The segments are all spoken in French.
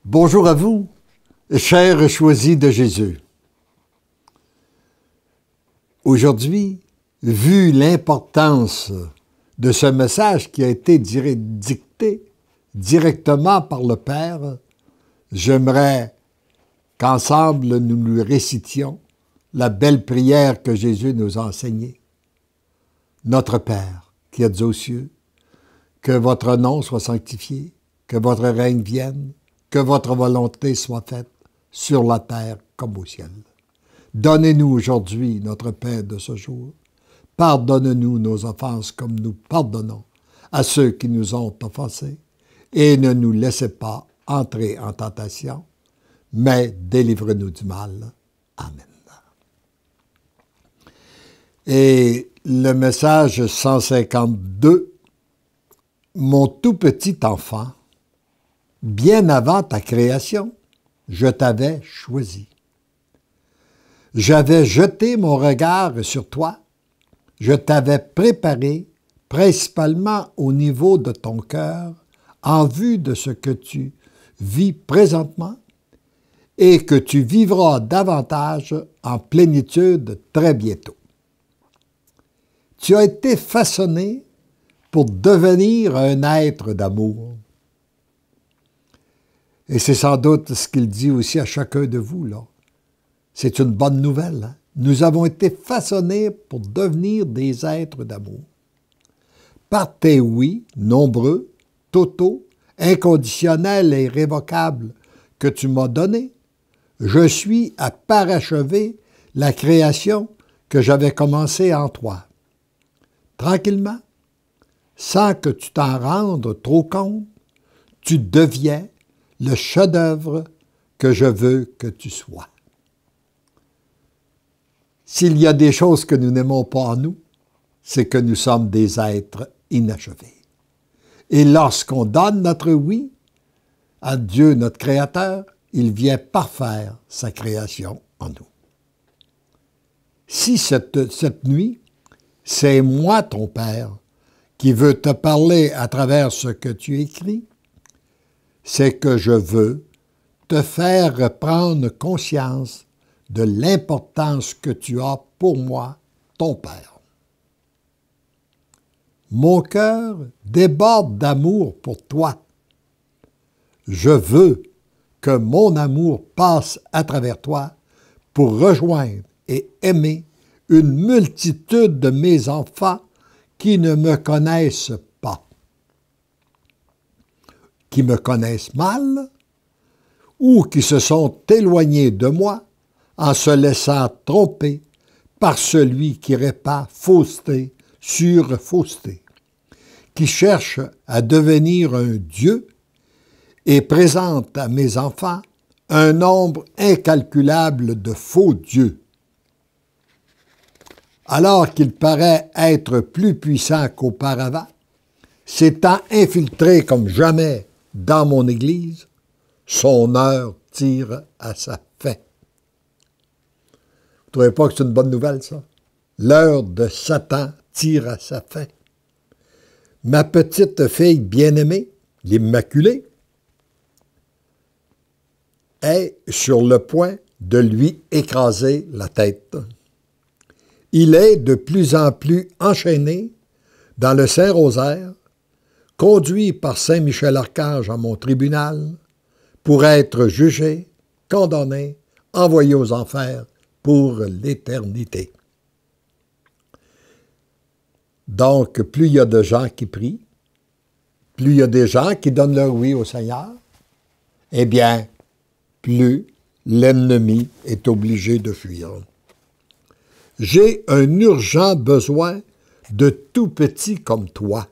Bonjour à vous, chers choisis de Jésus. Aujourd'hui, vu l'importance de ce message qui a été dicté directement par le Père, j'aimerais qu'ensemble nous lui récitions la belle prière que Jésus nous a enseignée. Notre Père, qui êtes aux cieux, que votre nom soit sanctifié, que votre règne vienne, que votre volonté soit faite sur la terre comme au ciel. Donnez-nous aujourd'hui notre pain de ce jour. Pardonne-nous nos offenses comme nous pardonnons à ceux qui nous ont offensés. Et ne nous laissez pas entrer en tentation, mais délivre-nous du mal. Amen. Et le message 152, mon tout petit enfant, bien avant ta création, je t'avais choisi. J'avais jeté mon regard sur toi. Je t'avais préparé principalement au niveau de ton cœur en vue de ce que tu vis présentement et que tu vivras davantage en plénitude très bientôt. Tu as été façonné pour devenir un être d'amour. Et c'est sans doute ce qu'il dit aussi à chacun de vous, là. C'est une bonne nouvelle. Hein? Nous avons été façonnés pour devenir des êtres d'amour. Par tes oui, nombreux, totaux, inconditionnels et irrévocables que tu m'as donnés, je suis à parachever la création que j'avais commencée en toi. Tranquillement, sans que tu t'en rendes trop compte, tu deviens le chef-d'œuvre que je veux que tu sois. S'il y a des choses que nous n'aimons pas en nous, c'est que nous sommes des êtres inachevés. Et lorsqu'on donne notre oui à Dieu, notre Créateur, il vient parfaire sa création en nous. Si cette nuit, c'est moi, ton Père, qui veut te parler à travers ce que tu écris, c'est que je veux te faire prendre conscience de l'importance que tu as pour moi, ton Père. Mon cœur déborde d'amour pour toi. Je veux que mon amour passe à travers toi pour rejoindre et aimer une multitude de mes enfants qui ne me connaissent pas, qui me connaissent mal ou qui se sont éloignés de moi en se laissant tromper par celui qui répand fausseté sur fausseté, qui cherche à devenir un Dieu et présente à mes enfants un nombre incalculable de faux dieux. Alors qu'il paraît être plus puissant qu'auparavant, s'étant infiltré comme jamais dans mon Église, son heure tire à sa fin. Vous ne trouvez pas que c'est une bonne nouvelle, ça? L'heure de Satan tire à sa fin. Ma petite fille bien-aimée, l'Immaculée, est sur le point de lui écraser la tête. Il est de plus en plus enchaîné dans le Saint-Rosaire, conduit par Saint Michel-Archange à mon tribunal, pour être jugé, condamné, envoyé aux enfers pour l'éternité. Donc, plus il y a de gens qui prient, plus il y a des gens qui donnent leur oui au Seigneur, eh bien, plus l'ennemi est obligé de fuir. J'ai un urgent besoin de tout petits comme toi,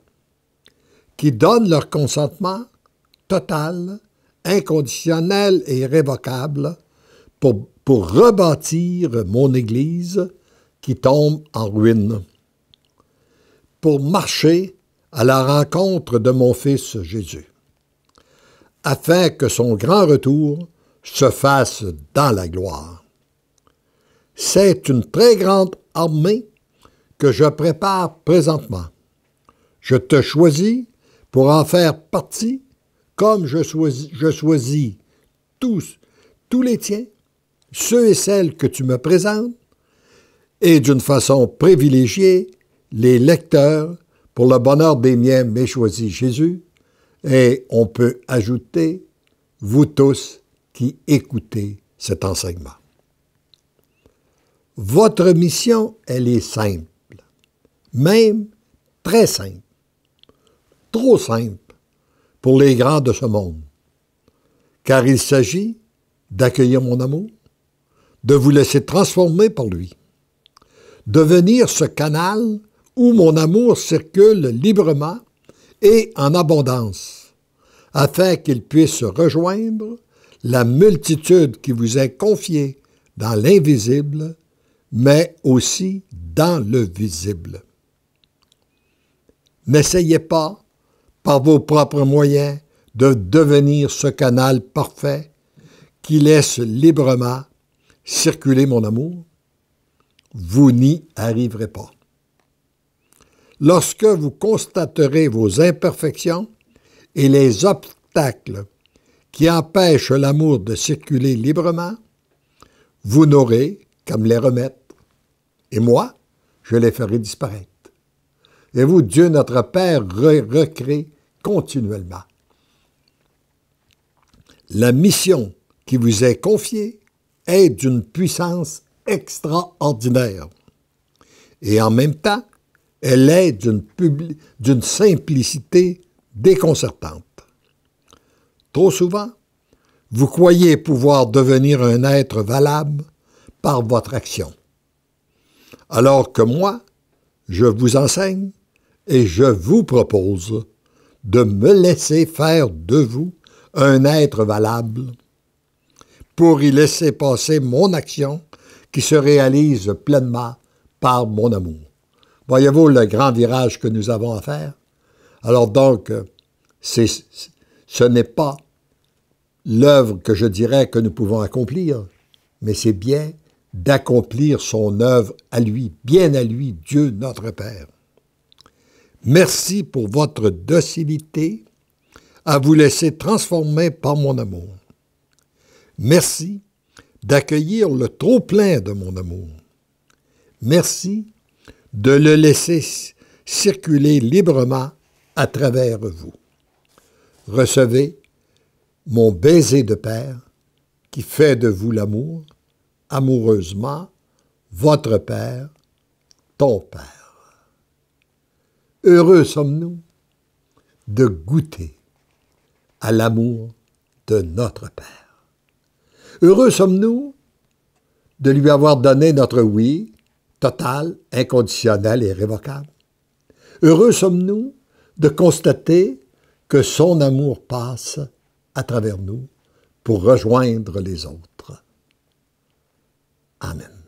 qui donnent leur consentement total, inconditionnel et irrévocable pour rebâtir mon Église qui tombe en ruine, pour marcher à la rencontre de mon Fils Jésus, afin que son grand retour se fasse dans la gloire. C'est une très grande armée que je prépare présentement. Je te choisis pour en faire partie, comme je choisis tous les tiens, ceux et celles que tu me présentes, et d'une façon privilégiée, les lecteurs, pour le bonheur des miens, m'ai choisi Jésus, et on peut ajouter, vous tous qui écoutez cet enseignement. Votre mission, elle est simple, même très simple, trop simple pour les grands de ce monde, car il s'agit d'accueillir mon amour, de vous laisser transformer par lui, devenir ce canal où mon amour circule librement et en abondance, afin qu'il puisse rejoindre la multitude qui vous est confiée dans l'invisible, mais aussi dans le visible. N'essayez pas, par vos propres moyens, de devenir ce canal parfait qui laisse librement circuler mon amour. Vous n'y arriverez pas. Lorsque vous constaterez vos imperfections et les obstacles qui empêchent l'amour de circuler librement, vous n'aurez qu'à me les remettre. Et moi, je les ferai disparaître. Et vous, Dieu notre Père, recrée continuellement. La mission qui vous est confiée est d'une puissance extraordinaire. Et en même temps, elle est d'une simplicité déconcertante. Trop souvent, vous croyez pouvoir devenir un être valable par votre action. Alors que moi, je vous enseigne et je vous propose de me laisser faire de vous un être valable pour y laisser passer mon action qui se réalise pleinement par mon amour. Voyez-vous le grand virage que nous avons à faire? Alors donc, ce n'est pas l'œuvre que je dirais que nous pouvons accomplir, mais c'est bien d'accomplir son œuvre à lui, bien à lui, Dieu notre Père. Merci pour votre docilité à vous laisser transformer par mon amour. Merci d'accueillir le trop-plein de mon amour. Merci de le laisser circuler librement à travers vous. Recevez mon baiser de Père qui fait de vous l'amour, amoureusement, votre Père, ton Père. Heureux sommes-nous de goûter à l'amour de notre Père. Heureux sommes-nous de lui avoir donné notre oui total, inconditionnel et irrévocable. Heureux sommes-nous de constater que son amour passe à travers nous pour rejoindre les autres. Amen.